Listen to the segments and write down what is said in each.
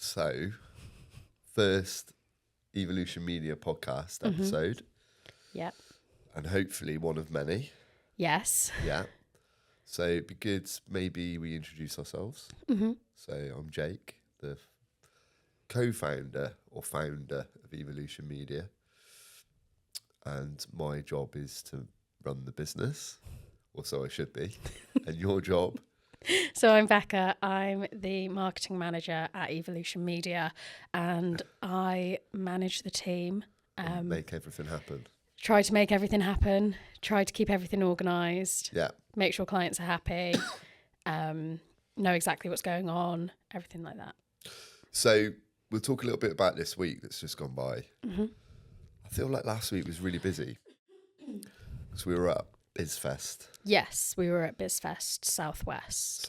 So, first Evolution Media podcast episode. Yeah. And hopefully one of many. Yes. Yeah. So it'd be good, maybe we introduce ourselves. Mm-hmm. So I'm Jake, the co-founder or founder of Evolution Media. And my job is to run the business, or so I should be. And your job? So I'm Becca. I'm the marketing manager at Evolution Media, and I manage the team. And make everything happen. Try to make everything happen. Try to keep everything organised. Yeah. Make sure clients are happy. Know exactly what's going on. Everything like that. So we'll talk a little bit about this week that's just gone by. Mm-hmm. I feel like last week was really busy because we were at BizFest. Yes, we were at BizFest Southwest.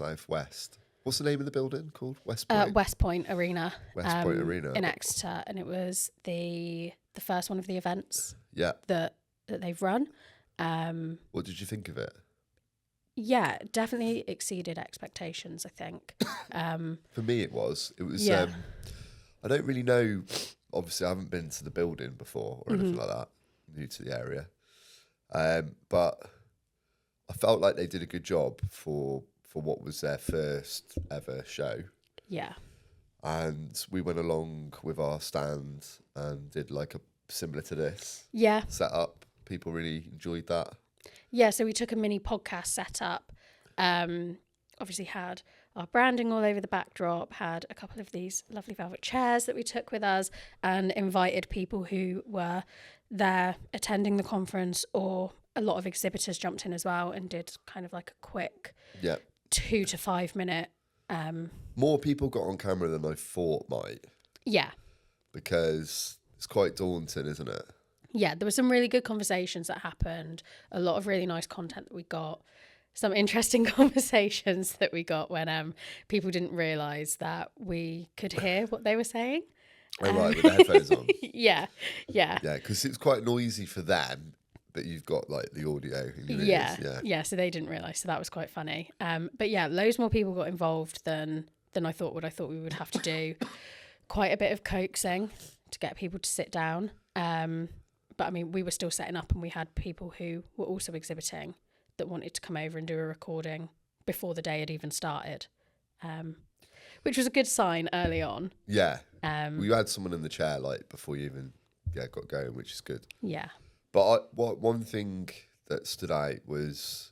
What's the name of the building called? West Point? West Point Arena. West Point Arena. In Exeter. And it was the first one of the events that they've run. What did you think of it? Yeah, definitely exceeded expectations, I think. For me, it was. Yeah. I don't really know. Obviously, I haven't been to the building before or anything like that. New to the area. But I felt like they did a good job for what was their first ever show. Yeah. And we went along with our stand and did like a similar to this set up. People really enjoyed that. Yeah, so we took a mini podcast setup. Obviously had our branding all over the backdrop, had a couple of these lovely velvet chairs that we took with us, and invited people who were there attending the conference, or a lot of exhibitors jumped in as well and did kind of like a quick 2 to 5 minute. More people got on camera than I thought might. Yeah. Because it's quite daunting, isn't it? Yeah, there were some really good conversations that happened, a lot of really nice content that we got, some interesting conversations that we got when people didn't realise that we could hear what they were saying. Oh, right, with the headphones on. Yeah. Yeah, because it's quite noisy for them, but you've got like the audio in your ears. Yeah, so they didn't realise, so that was quite funny. But yeah, loads more people got involved than I thought I thought we would have to do quite a bit of coaxing to get people to sit down. But I mean, we were still setting up, and we had people who were also exhibiting that wanted to come over and do a recording before the day had even started, which was a good sign early on. Yeah. Well, you had someone in the chair like before you even got going, which is good. Yeah. But one thing that stood out was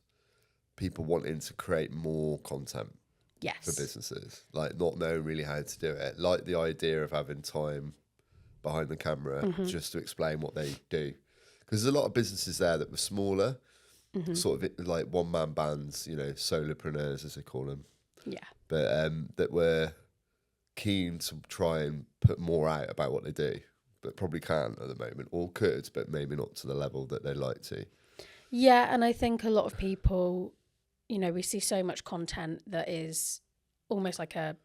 people wanting to create more content for businesses, like not knowing really how to do it. Like the idea of having time behind the camera just to explain what they do, because there's a lot of businesses there that were smaller, sort of like one-man bands, solopreneurs as they call them, but that were keen to try and put more out about what they do, but probably can't at the moment, or could, but maybe not to the level that they'd like to. Yeah, and I think a lot of people, we see so much content that is almost like a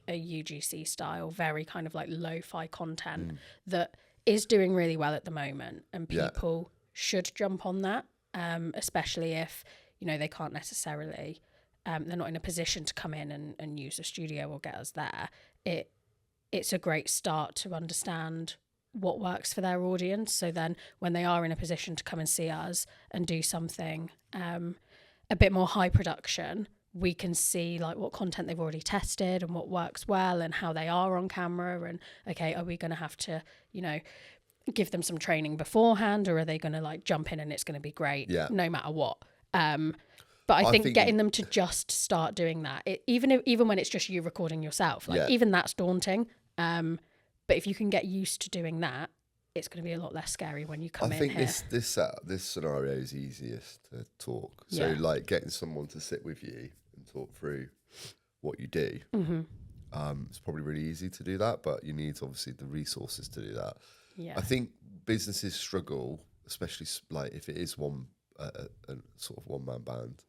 UGC style, very kind of like lo-fi content that is doing really well at the moment, and people should jump on that, especially if they can't necessarily they're not in a position to come in and use a studio or get us there. It's a great start to understand what works for their audience, so then when they are in a position to come and see us and do something a bit more high production, we can see like what content they've already tested and what works well and how they are on camera, and okay, are we going to have to give them some training beforehand, or are they going to like jump in and it's going to be great no matter what. But I think getting them to just start doing that, even when it's just you recording yourself, even that's daunting, but if you can get used to doing that, it's going to be a lot less scary when you come in here. I think this scenario is easiest to talk. So like getting someone to sit with you and talk through what you do. It's probably really easy to do that, but you need obviously the resources to do that. Yeah. I think businesses struggle, especially like if it is a sort of one-man band,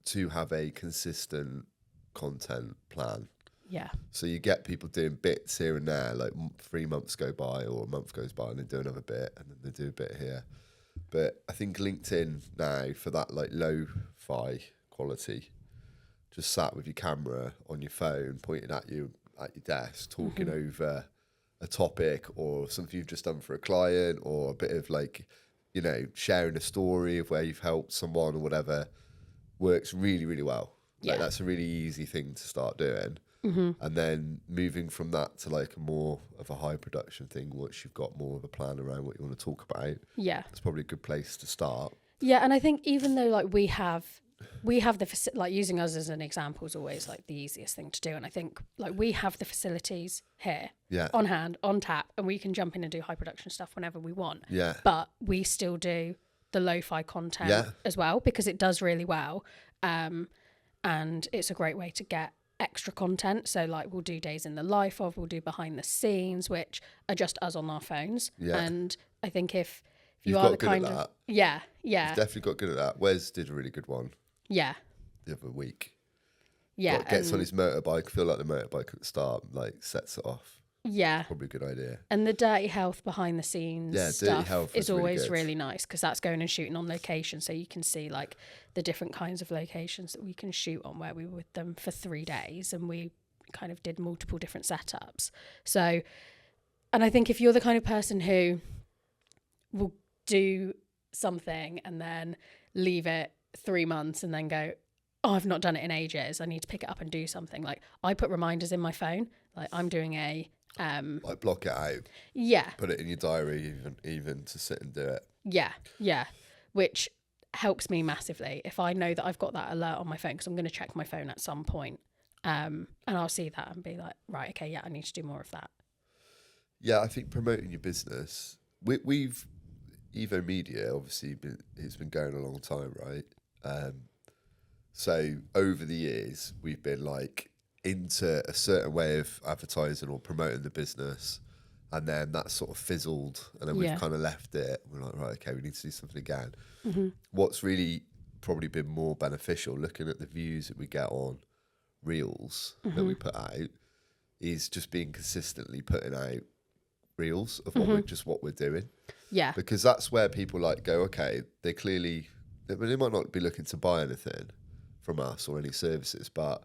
to have a consistent content plan. Yeah. So you get people doing bits here and there, like 3 months go by or a month goes by and they do another bit and then they do a bit here. But I think LinkedIn now, for that like lo-fi quality, just sat with your camera on your phone, pointing at your desk, talking over a topic or something you've just done for a client, or a bit of like, you know, sharing a story of where you've helped someone or whatever, works really, really well. Like that's a really easy thing to start doing. And then moving from that to like more of a high production thing, once you've got more of a plan around what you want to talk about, it's probably a good place to start. Yeah, and I think even though like we have the like, using us as an example is always like the easiest thing to do, and I think like we have the facilities here on hand, on tap, and we can jump in and do high production stuff whenever we want. But we still do the lo-fi content as well, because it does really well, and it's a great way to get extra content. So like we'll do days in the life of, we'll do behind the scenes, which are just us on our phones. And I think if you are the kind of you've definitely got good at that. Wes did a really good one the other week. Gets on his motorbike, feel like the motorbike at the start, like sets it off. Probably a good idea. And the dirty health behind the scenes stuff is always really nice, because that's going and shooting on location, so you can see like the different kinds of locations that we can shoot on, where we were with them for 3 days and we kind of did multiple different setups. So, and I think if you're the kind of person who will do something and then leave it 3 months and then go, oh, I've not done it in ages, I need to pick it up and do something. Like I put reminders in my phone, like I'm doing a like block it out, put it in your diary, even to sit and do it, which helps me massively if I know that I've got that alert on my phone, because I'm going to check my phone at some point, and I'll see that and be like, right, okay, I need to do more of that. I think promoting your business, we've Evo Media obviously it's been going a long time, right? So over the years we've been like into a certain way of advertising or promoting the business, and then that sort of fizzled, and then we've kind of left it. We're like, right, okay, we need to do something again. What's really probably been more beneficial, looking at the views that we get on reels that we put out, is just being consistently putting out reels of what we're doing. Because that's where people like go, okay, they might not be looking to buy anything from us or any services, but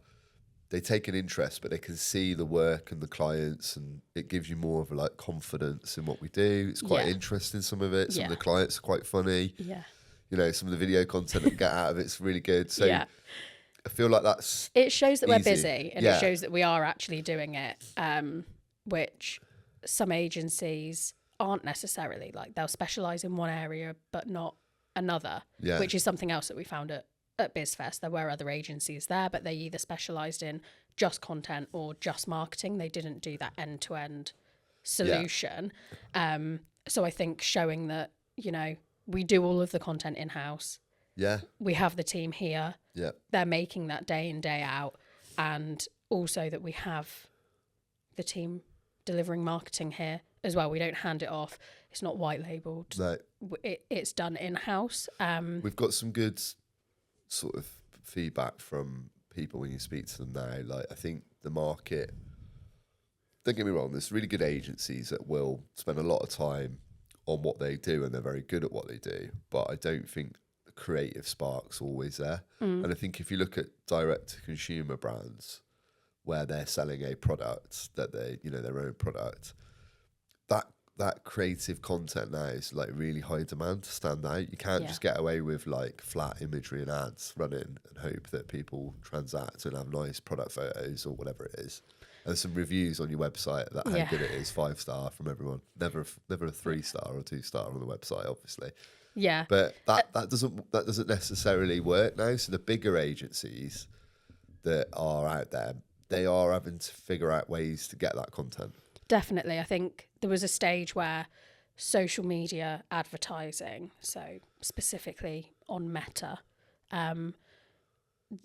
they take an interest, but they can see the work and the clients, and it gives you more of a like confidence in what we do. It's quite interesting, some of it. Some of the clients are quite funny. You know, some of the video content that we get out of it's really good. So I feel like it shows that we're busy, and it shows that we are actually doing it, which some agencies aren't necessarily. Like they'll specialise in one area but not another, which is something else that we found at BizFest. There were other agencies there, but they either specialised in just content or just marketing. They didn't do that end-to-end solution. So I think showing that, you know, we do all of the content in-house. We have the team here. They're making that day in, day out. And also that we have the team delivering marketing here as well. We don't hand it off. It's not white labelled. No. It's done in-house. We've got some good sort of feedback from people when you speak to them now. Like, I think the market, don't get me wrong, there's really good agencies that will spend a lot of time on what they do, and they're very good at what they do, but I don't think the creative spark's always there. And I think if you look at direct to consumer brands where they're selling a product that they, you know, their own product, that creative content now is like really high demand to stand out. You can't just get away with like flat imagery and ads running and hope that people transact and have nice product photos or whatever it is. And some reviews on your website that how good it is, 5-star from everyone. Never a 3-star or 2-star on the website, obviously. But that doesn't necessarily work now. So the bigger agencies that are out there, they are having to figure out ways to get that content. Definitely. I think there was a stage where social media advertising, so specifically on Meta,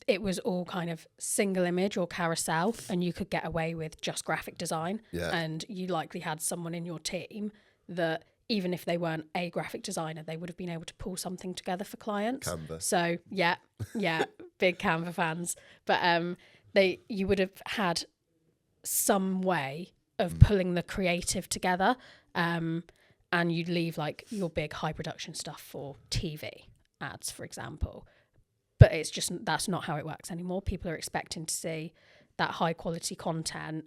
it was all kind of single image or carousel, and you could get away with just graphic design. And you likely had someone in your team that, even if they weren't a graphic designer, they would have been able to pull something together for clients. Canva. So big Canva fans. But you would have had some way of pulling the creative together, and you'd leave like your big high production stuff for TV ads, for example. But it's just, that's not how it works anymore. People are expecting to see that high quality content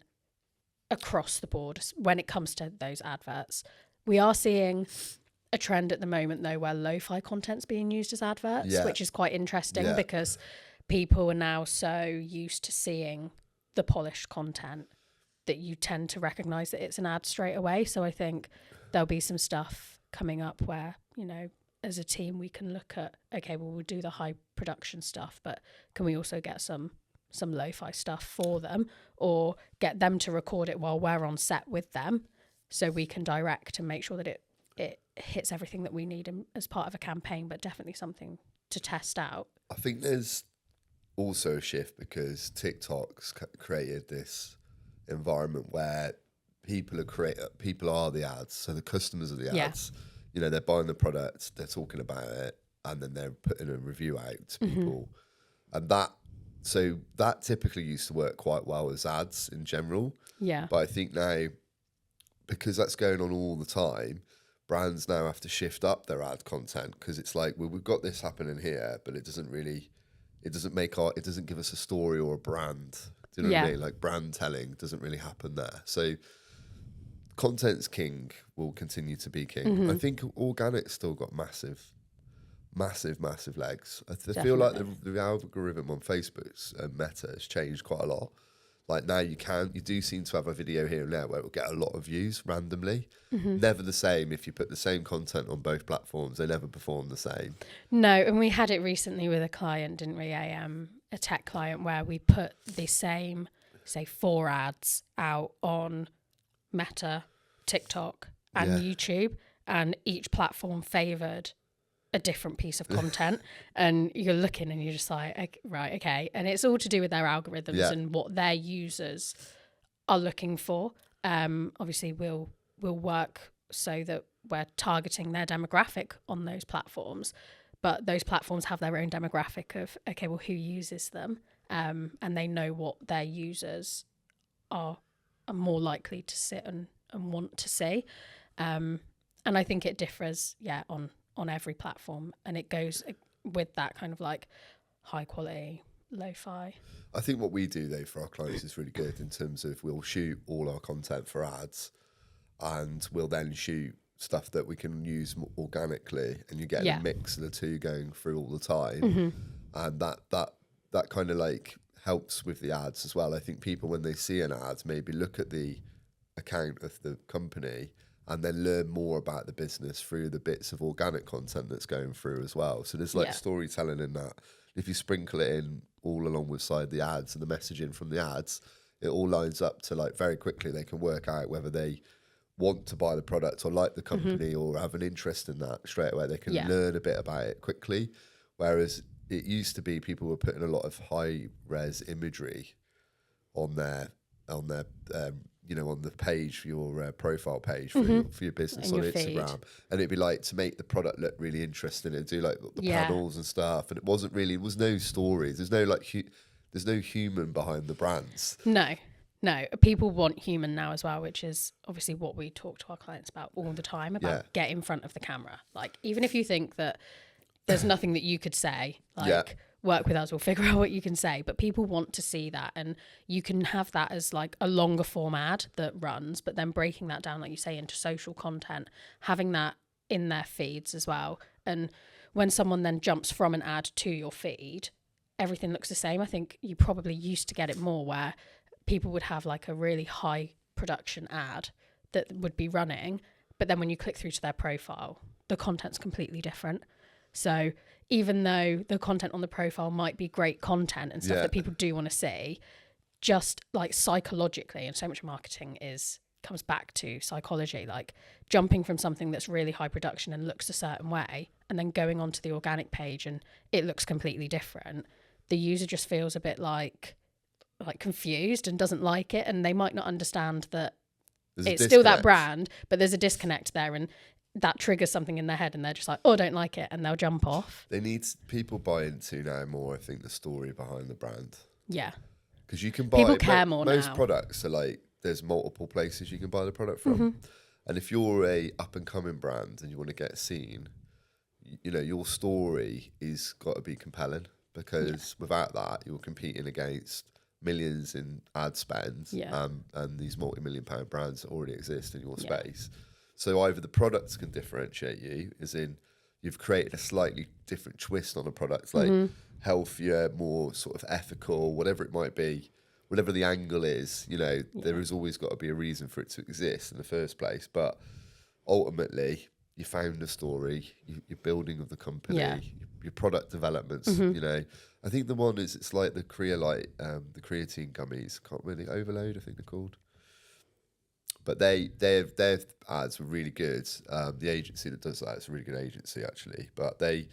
across the board when it comes to those adverts. We are seeing a trend at the moment though where lo-fi content's being used as adverts, which is quite interesting because people are now so used to seeing the polished content that you tend to recognize that it's an ad straight away. So I think there'll be some stuff coming up where, you know, as a team we can look at, okay, well, we'll do the high production stuff, but can we also get some lo-fi stuff for them, or get them to record it while we're on set with them, so we can direct and make sure that it hits everything that we need as part of a campaign, but definitely something to test out. I think there's also a shift because TikTok's created this environment where people are the ads, so the customers are the ads. You know, they're buying the product, they're talking about it, and then they're putting a review out to people, and that typically used to work quite well as ads in general. But I think now, because that's going on all the time, brands now have to shift up their ad content, because it's like, well, we've got this happening here, but it doesn't give us a story or a brand. Do you know what I mean? Like, brand telling doesn't really happen there. So content's king, will continue to be king. I think organic's still got massive legs. I feel like the algorithm on Facebook's Meta has changed quite a lot. Like, now you do seem to have a video here and there where it will get a lot of views randomly. Never the same. If you put the same content on both platforms, they never perform the same. No, and we had it recently with a client, didn't we? A tech client, where we put the same, say, 4 ads out on Meta, TikTok, and YouTube, and each platform favoured a different piece of content. And you're looking and you're just like, right, okay. And it's all to do with their algorithms and what their users are looking for. Obviously, we'll work so that we're targeting their demographic on those platforms, but those platforms have their own demographic of, okay, well, who uses them? And they know what their users are more likely to sit and want to see. And I think it differs, on every platform, and it goes with that kind of like high quality lo-fi. I think what we do though for our clients is really good, in terms of we'll shoot all our content for ads, and we'll then shoot stuff that we can use organically, and you get a mix of the two going through all the time. And that kind of like helps with the ads as well. I think people, when they see an ad, maybe look at the account of the company and then learn more about the business through the bits of organic content that's going through as well. So there's like storytelling in that. If you sprinkle it in all along with the ads and the messaging from the ads, it all lines up to, like, very quickly they can work out whether they want to buy the product or like the company or have an interest in that straight away. They can learn a bit about it quickly. Whereas it used to be people were putting a lot of high res imagery on their on the page for your profile page for your business on Instagram, feed. And it'd be like to make the product look really interesting and do like the panels and stuff. And it was no stories. There's no there's no human behind the brands. No, people want human now as well, which is obviously what we talk to our clients about all the time, about get in front of the camera. Like, even if you think that there's nothing that you could say, work with us, we'll figure out what you can say. But people want to see that, and you can have that as like a longer form ad that runs, but then breaking that down, like you say, into social content, having that in their feeds as well. And when someone then jumps from an ad to your feed, everything looks the same. I think you probably used to get it more where people would have like a really high production ad that would be running, but then when you click through to their profile, the content's completely different. So even though the content on the profile might be great content and stuff that people do want to see, just like psychologically, and so much marketing comes back to psychology, like jumping from something that's really high production and looks a certain way and then going onto the organic page and it looks completely different, the user just feels a bit like confused and doesn't like it, and they might not understand that it's still that brand, but there's a disconnect there, and that triggers something in their head and they're just like, oh, I don't like it, and they'll jump off. They need people buy into now more, I think, the story behind the brand. Yeah. Because you can buy... People care more now. Most products are like, there's multiple places you can buy the product from. And if you're a up-and-coming brand and you want to get seen, you know, your story is got to be compelling. because without that, you're competing against millions in ad spend and these multi-million-pound brands that already exist in your space. So either the products can differentiate you, as in you've created a slightly different twist on a product, like healthier, more sort of ethical, whatever it might be, whatever the angle is, you know, there has always got to be a reason for it to exist in the first place. But ultimately, you found a story, your building of the company, your product developments, you know. I think the one is, it's like the Creolite, the creatine gummies, can't really Overload, I think they're called. But their ads were really good. The agency that does that, it's a really good agency actually. But they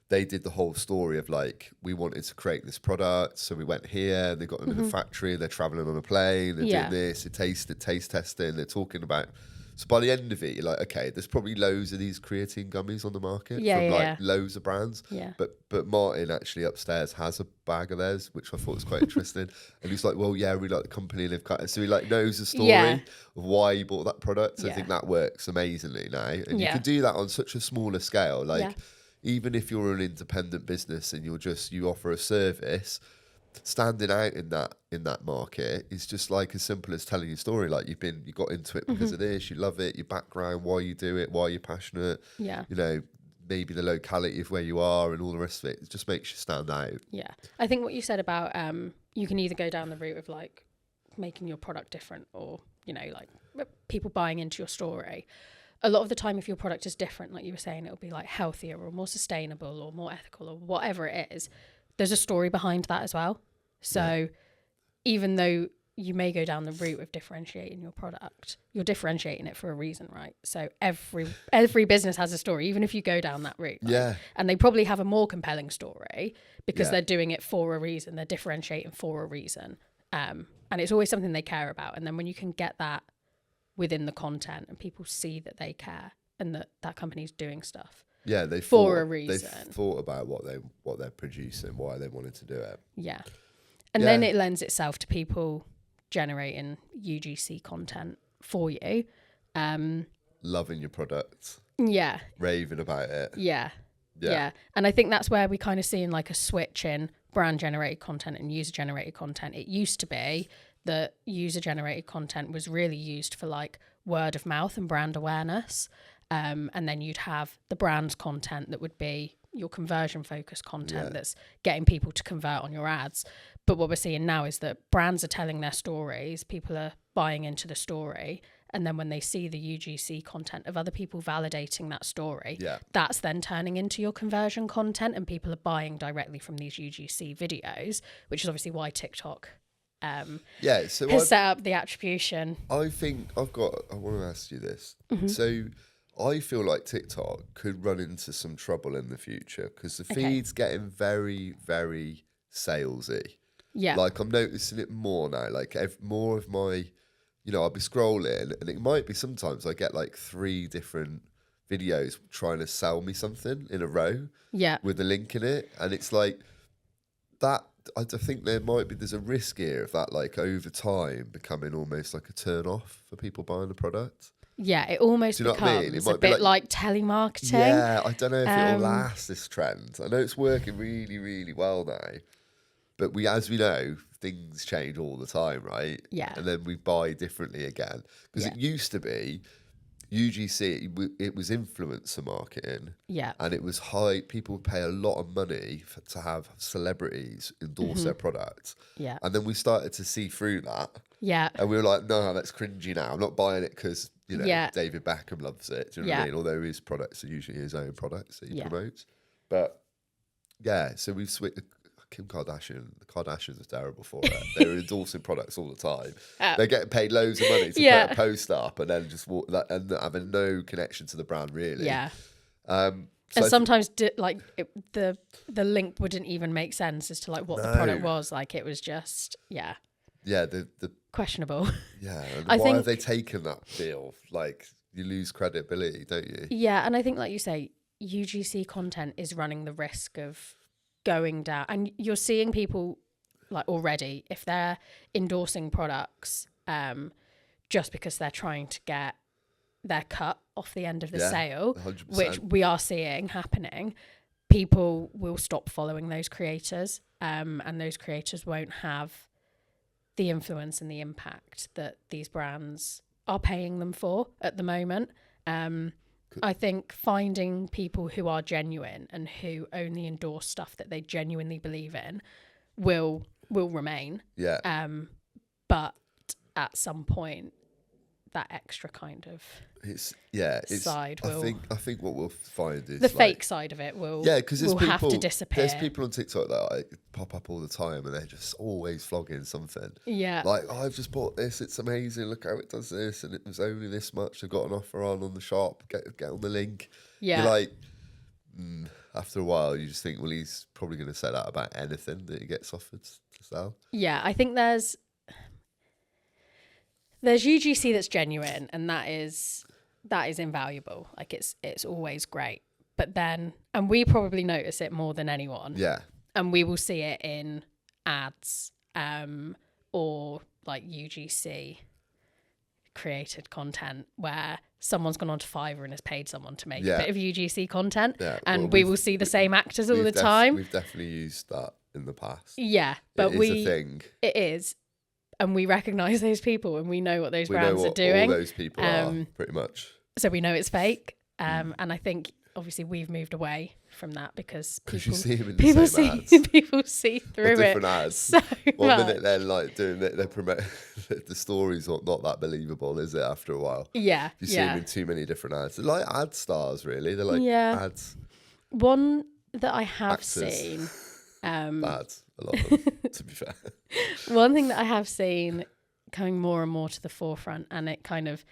did the whole story of like, we wanted to create this product, so we went here. They got them in the factory. They're traveling on a plane. They're doing this. Taste testing. They're talking about. So by the end of it, you're like, okay, there's probably loads of these creatine gummies on the market from loads of brands. Yeah. But Martin actually upstairs has a bag of theirs, which I thought was quite interesting. And he's like, well, yeah, we like the company and they've cut it. So he like knows the story of why he bought that product. So I think that works amazingly now. And you can do that on such a smaller scale. Like even if you're an independent business and you offer a service, standing out in that market is just like as simple as telling your story. Like you got into it because of this, you love it, your background, why you do it, why you're passionate. Yeah. You know, maybe the locality of where you are and all the rest of it. It just makes you stand out. Yeah. I think what you said about you can either go down the route of like making your product different or, you know, like people buying into your story. A lot of the time, if your product is different, like you were saying, it'll be like healthier or more sustainable or more ethical or whatever it is. There's a story behind that as well. So even though you may go down the route of differentiating your product, you're differentiating it for a reason, right? So every business has a story, even if you go down that route. Right? Yeah. And they probably have a more compelling story because they're doing it for a reason. They're differentiating for a reason. And it's always something they care about. And then when you can get that within the content and people see that they care and that company's doing stuff. Yeah, they for a reason. They thought about what they're producing, why they wanted to do it. Yeah. And then it lends itself to people generating UGC content for you. Loving your product. Yeah. Raving about it. Yeah. And I think that's where we kind of see in like a switch in brand generated content and user generated content. It used to be that user generated content was really used for like word of mouth and brand awareness. And then you'd have the brand content that would be your conversion focused content that's getting people to convert on your ads. But what we're seeing now is that brands are telling their stories, people are buying into the story, and then when they see the UGC content of other people validating that story, that's then turning into your conversion content, and people are buying directly from these UGC videos, which is obviously why TikTok has set up the attribution. I want to ask you this. So I feel like TikTok could run into some trouble in the future because the feed's getting very, very salesy. Yeah. Like I'm noticing it more now. Like more of my, you know, I'll be scrolling and it might be sometimes I get like 3 different videos trying to sell me something in a row. Yeah. With a link in it. And it's like that. I think there's a risk here of that like over time becoming almost like a turn off for people buying the product. Yeah, it almost becomes a bit like telemarketing. Yeah, I don't know if it'll last, this trend. I know it's working really, really well now. But as we know, things change all the time, right? Yeah. And then we buy differently again. Because it used to be UGC, it was influencer marketing. Yeah. And it was high. People would pay a lot of money to have celebrities endorse their products. Yeah. And then we started to see through that. Yeah. And we were like, no, that's cringy now. I'm not buying it because, you know, David Beckham loves it. Do you know what I mean? Although his products are usually his own products that he promotes. But so we've switched. The Kardashians are terrible for it. They're endorsing products all the time. They're getting paid loads of money to put a post up and then just walk that and having no connection to the brand really. Yeah. And sometimes the link wouldn't even make sense as to like what the product was. Like it was just the questionable. Yeah. And why have they taken that deal? Like you lose credibility, don't you? Yeah, and I think like you say, UGC content is running the risk of going down, and you're seeing people like already if they're endorsing products just because they're trying to get their cut off the end of the sale, 100%. Which we are seeing happening, people will stop following those creators, and those creators won't have the influence and the impact that these brands are paying them for at the moment. I think finding people who are genuine and who only endorse stuff that they genuinely believe in will remain. Yeah. But at some point, that extra kind of side will. I think what we'll find is the fake side of it will. Yeah, because will have to disappear. There's people on TikTok that like, pop up all the time, and they're just always flogging something. Yeah. Like, oh, I've just bought this. It's amazing. Look how it does this, and it was only this much. I've got an offer on the shop. Get on the link. Yeah. You're like, after a while, you just think, well, he's probably going to say that about anything that he gets offered to sell. Yeah, I think there's UGC that's genuine, and that is invaluable. Like it's always great. But then, and we probably notice it more than anyone. Yeah. And we will see it in ads, or like UGC created content where someone's gone onto Fiverr and has paid someone to make a bit of UGC content, and we will see the same actors all the time. We've definitely used that in the past. Yeah, but it is a thing. It is. And we recognise those people, and we know what those brands are doing. All those people are, pretty much. So we know it's fake. And I think, obviously, we've moved away from that because you see them in the same ads. People see through different it ads. so One much. minute they're like doing it, they promote the story's not that believable, is it, after a while? Yeah. You see them in too many different ads. They're like ad stars, really. They're like ads. One that I have Actors. seen... Bad, a lot of them, to be fair. One thing that I have seen coming more and more to the forefront, and it kind of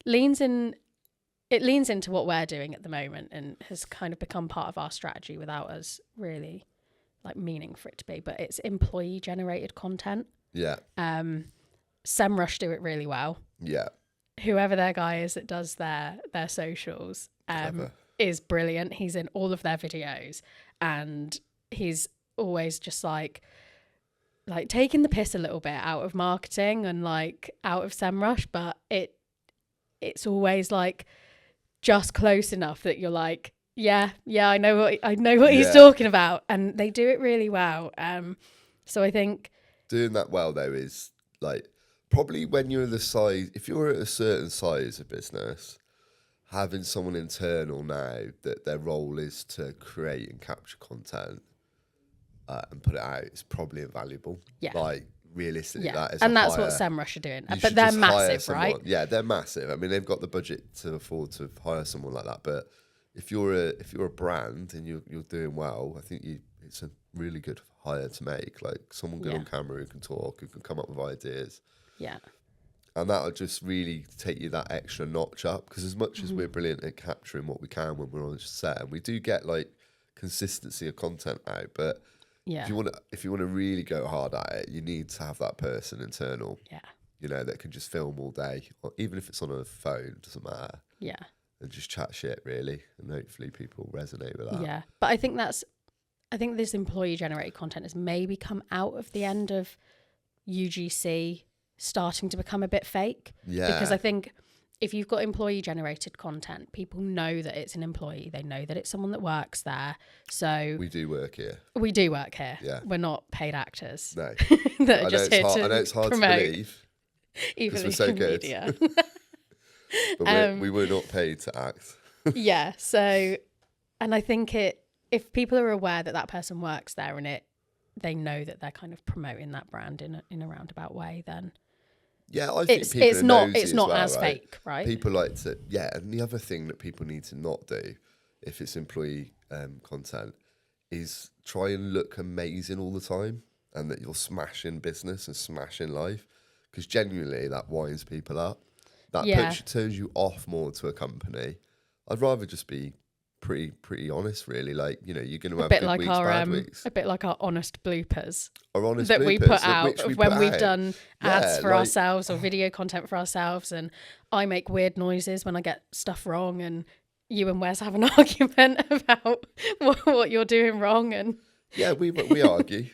leans into what we're doing at the moment, and has kind of become part of our strategy without us really like meaning for it to be, but it's employee generated content. Yeah. SEMrush do it really well. Yeah. Whoever their guy is that does their socials is brilliant. He's in all of their videos, and he's always just like taking the piss a little bit out of marketing and like out of SEMrush, but it's always like just close enough that you're like, yeah, I know what he's talking about, and they do it really well. So I think doing that well though is like probably when you're the size, if you're at a certain size of business, having someone internal now that their role is to create and capture content and put it out is probably invaluable. Yeah. Like realistically, that is, and that's what SEMrush are doing. But they're massive, right? Yeah, they're massive. I mean, they've got the budget to afford to hire someone like that. But if you're a brand and you're doing well, I think it's a really good hire to make. Like someone good on camera who can talk, who can come up with ideas. Yeah. And that'll just really take you that extra notch up, because as much as we're brilliant at capturing what we can when we're on set, and we do get like consistency of content out, but if you want to really go hard at it, you need to have that person internal. Yeah. You know, that can just film all day, or even if it's on a phone, doesn't matter. Yeah. And just chat shit really, and hopefully people resonate with that. Yeah. But I think this employee generated content has maybe come out of the end of UGC starting to become a bit fake. Yeah. Because I think if you've got employee generated content, people know that it's an employee. They know that it's someone that works there. So we do work here. Yeah. We're not paid actors. No. that are just here to I know it's hard promote, to believe. Even we're so good. But we were not paid to act. Yeah. So, and I think if people are aware that person works there and they know that they're kind of promoting that brand in a roundabout way, then yeah, I think it's not as fake, right? People like to, and the other thing that people need to not do if it's employee content is try and look amazing all the time, and that you're smashing business and smashing life, because genuinely that winds people up. That turns you off more to a company. I'd rather just be pretty honest, really. Like, you know, you're going to have good weeks, bad weeks. A bit like our honest bloopers. Our honest that bloopers, we put out of when we've done ads for ourselves or video content for ourselves, and I make weird noises when I get stuff wrong, and you and Wes have an argument about what you're doing wrong, and yeah, we argue.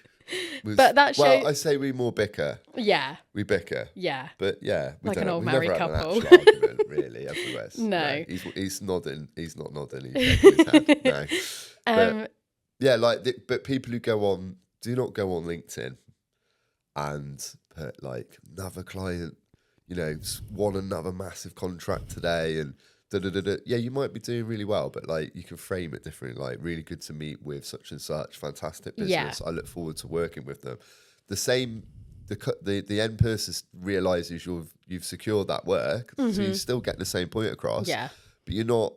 But that show... Well, I say we more bicker. Yeah. We bicker. Yeah. But yeah. Like an old married couple. We've never had an actual argument, really, everywhere. No. He's nodding. He's not nodding. He's shaking his head. No. But, yeah, but people who do not go on LinkedIn and put like another client, won another massive contract today and da-da-da-da. Yeah, you might be doing really well, but like you can frame it differently. Like, really good to meet with such and such, fantastic business. Yeah. I look forward to working with them. The same, the end person realizes you've secured that work, so you're still getting the same point across. Yeah, but you're not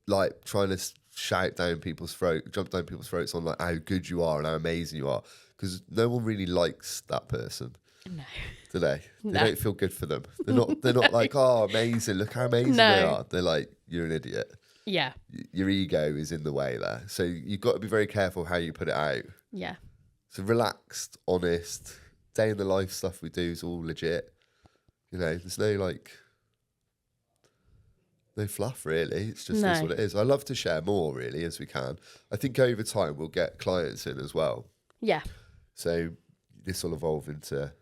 like trying to jump down people's throats on like how good you are and how amazing you are, because no one really likes that person. No. Do they? They don't feel good for them. They're not like, oh, amazing, look how amazing they are. They're like, you're an idiot. Yeah. Your ego is in the way there. So you've got to be very careful how you put it out. Yeah. So relaxed, honest, day in the life stuff we do is all legit. There's no no fluff really. It's just this what it is. I love to share more really as we can. I think over time we'll get clients in as well. Yeah. So this will evolve into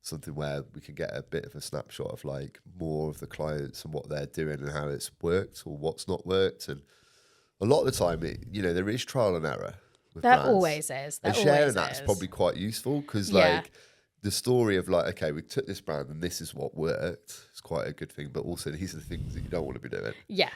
something where we can get a bit of a snapshot of like more of the clients and what they're doing and how it's worked or what's not worked. And a lot of the time, there is trial and error. With that brands. Always is. And sharing that's probably quite useful because like the story of like, okay, we took this brand and this is what worked. It's quite a good thing, but also these are the things that you don't want to be doing. Yeah.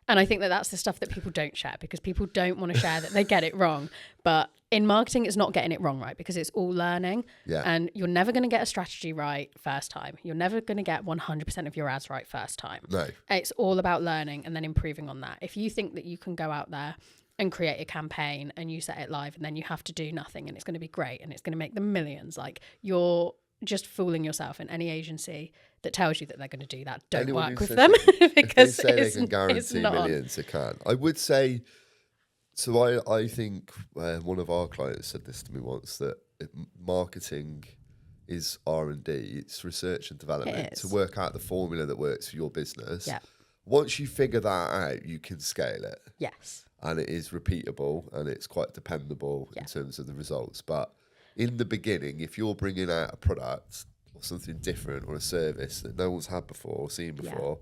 And I think that's the stuff that people don't share because people don't want to share that they get it wrong. But in marketing, it's not getting it wrong, right? Because it's all learning. Yeah. And you're never going to get a strategy right first time. You're never going to get 100% of your ads right first time. No. It's all about learning and then improving on that. If you think that you can go out there and create a campaign and you set it live and then you have to do nothing and it's going to be great and it's going to make them millions, like you're just fooling yourself. And any agency that tells you that they're going to do that, don't work with them because if they say they can guarantee millions, they can't. I would say, so I think one of our clients said this to me once, that marketing is R&D, it's research and development to work out the formula that works for your business. Yeah. Once you figure that out, you can scale it. Yes. And it is repeatable and it's quite dependable in terms of the results. But in the beginning, if you're bringing out a product or something different or a service that no one's had before or seen before,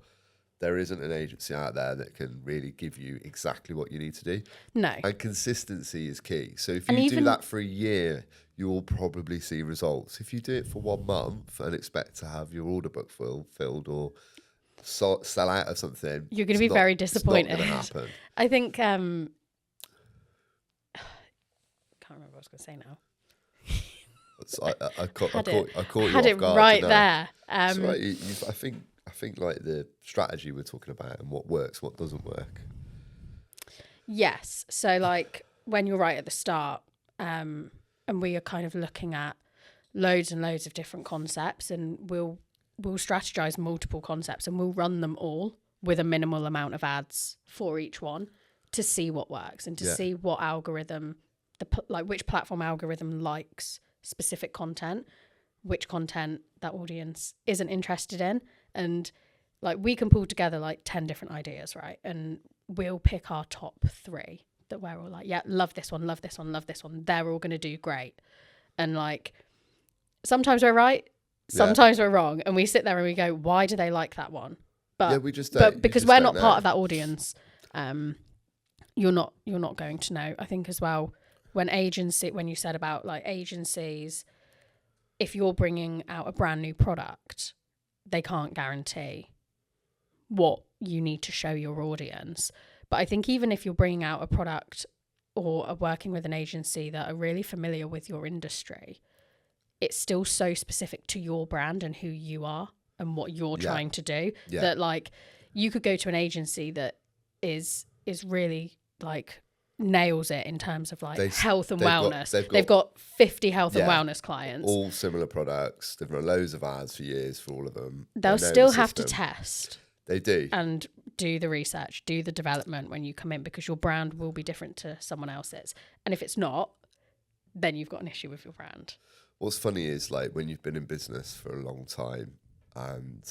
there isn't an agency out there that can really give you exactly what you need to do. No. And consistency is key. So if you do that for a year, you will probably see results. If you do it for 1 month and expect to have your order book filled or sell out of something, you're going to be very disappointed. It's not going to happen. I think, can't remember what I was going to say now. I caught you had it off guard, right there. So I think like the strategy we're talking about and what works, what doesn't work. Yes. So like when you're right at the start, and we are kind of looking at loads and loads of different concepts, and we'll strategize multiple concepts and we'll run them all with a minimal amount of ads for each one to see what works and to see what algorithm, which platform algorithm likes specific content, which content that audience isn't interested in. And like we can pull together like 10 different ideas, right? And we'll pick our top 3 that we're all like, yeah, love this one, love this one, love this one. They're all going to do great. And like sometimes we're right, sometimes we're wrong. And we sit there and we go, why do they like that one? But, we just but because we're not part of that audience, you're not going to know. I think as well, when you said about like agencies, if you're bringing out a brand new product, they can't guarantee what you need to show your audience. But I think even if you're bringing out a product or are working with an agency that are really familiar with your industry, it's still so specific to your brand and who you are and what you're trying to do that like you could go to an agency that is really like nails it in terms of like health and wellness. They've got 50 health and wellness clients. All similar products. They've run loads of ads for years for all of them. They'll still have to test. They do. And do the research, do the development when you come in because your brand will be different to someone else's. And if it's not, then you've got an issue with your brand. What's funny is like when you've been in business for a long time and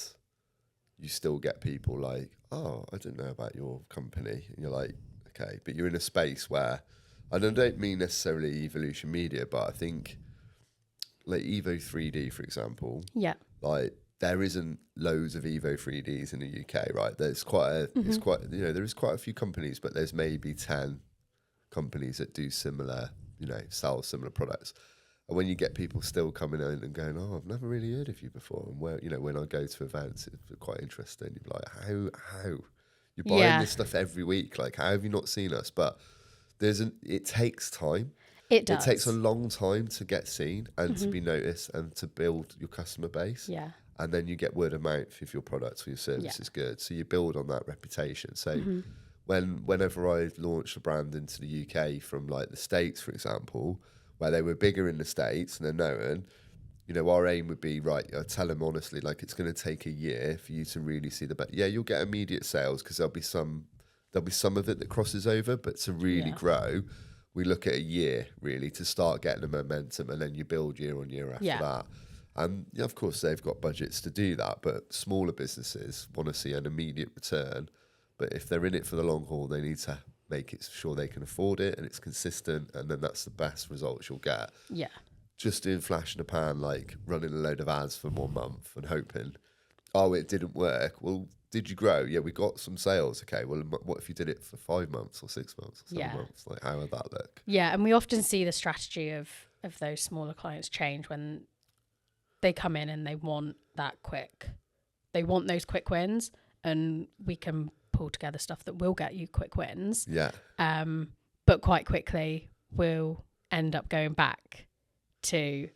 you still get people like, oh, I didn't know about your company. And you're like, okay, but you're in a space where And I don't mean necessarily Evolution Media, but I think like Evo 3D, for example. Yeah. Like there isn't loads of Evo 3Ds in the UK, right? There's quite a, it's quite, there is quite a few companies, but there's maybe 10 companies that do similar, sell similar products. And when you get people still coming in and going, oh, I've never really heard of you before. And where, when I go to events, it's quite interesting. You're like, how? You're buying this stuff every week. Like, how have you not seen us? But it takes time. It does. It takes a long time to get seen and to be noticed and to build your customer base. Yeah. And then you get word of mouth if your product or your service is good. So you build on that reputation. So whenever I launched a brand into the UK from like the States, for example, where they were bigger in the States and they're known, our aim would be, right, I tell them honestly, like it's going to take a year for you to really see you'll get immediate sales because there'll be some of it that crosses over, but to really grow, we look at a year really to start getting the momentum, and then you build year on year after that. And of course they've got budgets to do that, but smaller businesses want to see an immediate return. But if they're in it for the long haul, they need to make it sure they can afford it and it's consistent, and then that's the best results you'll get. Yeah. Just doing flash in the pan, like running a load of ads for 1 month and hoping, oh, it didn't work. Well, did you grow? Yeah, we got some sales. Okay, well, what if you did it for 5 months or 6 months or 7 months? Like, how would that look? Yeah, and we often see the strategy of those smaller clients change when they come in and they want those quick wins, and we can pull together stuff that will get you quick wins. Yeah. But quite quickly we'll end up going back to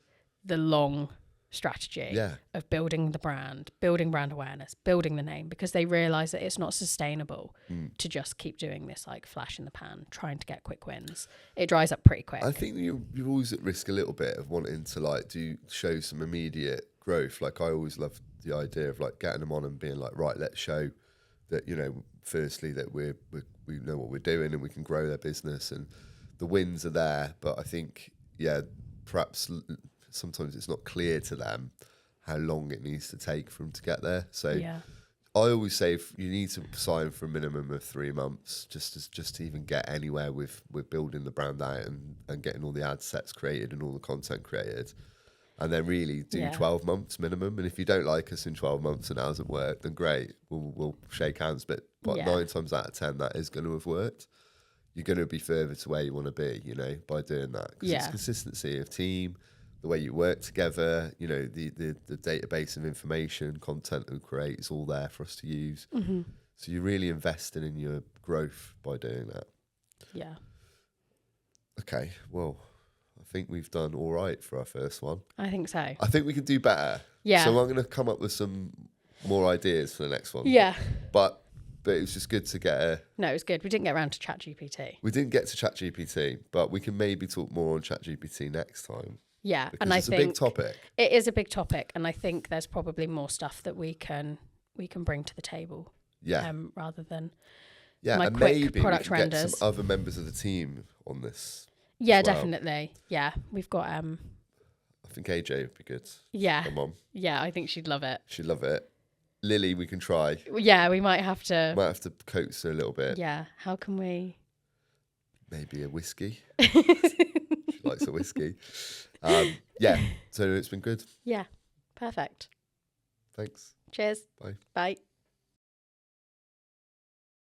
the long strategy of building the brand, building brand awareness, building the name, because they realize that it's not sustainable to just keep doing this like flash in the pan, trying to get quick wins. It dries up pretty quick. I think you're always at risk a little bit of wanting to like show some immediate growth. Like I always love the idea of like getting them on and being like, right, let's show that, firstly that we know what we're doing and we can grow their business and the wins are there. But I think, perhaps sometimes it's not clear to them how long it needs to take for them to get there. So I always say you need to sign for a minimum of 3 months just to even get anywhere with building the brand out and getting all the ad sets created and all the content created. And then really do 12 months minimum. And if you don't like us in 12 months and it hasn't worked, then great, we'll shake hands. But 9 times out of 10, that is going to have worked. You're going to be further to where you want to be, by doing that. Because it's consistency of team, the way you work together, the database of information, content we create is all there for us to use. Mm-hmm. So you're really investing in your growth by doing that. Yeah. Okay, well, I think we've done all right for our first one. I think so. I think we can do better. Yeah. So I'm going to come up with some more ideas for the next one. Yeah. But it was just good to get No, it was good. We didn't get around to ChatGPT. We didn't get to ChatGPT, but we can maybe talk more on ChatGPT next time. Yeah. And I think it's a big topic. It is a big topic. And I think there's probably more stuff that we can bring to the table. Yeah. Rather than my and quick maybe product we can renders. Get some other members of the team on this. Yeah, definitely. Yeah. We've got I think AJ would be good. Yeah. My mum. Yeah, I think she'd love it. She'd love it. Lily, we can try. Yeah, we might have to coax her a little bit. Yeah. How can we? Maybe a whiskey. She likes a whiskey. Yeah. So it's been good. Yeah. Perfect. Thanks. Cheers. Bye. Bye.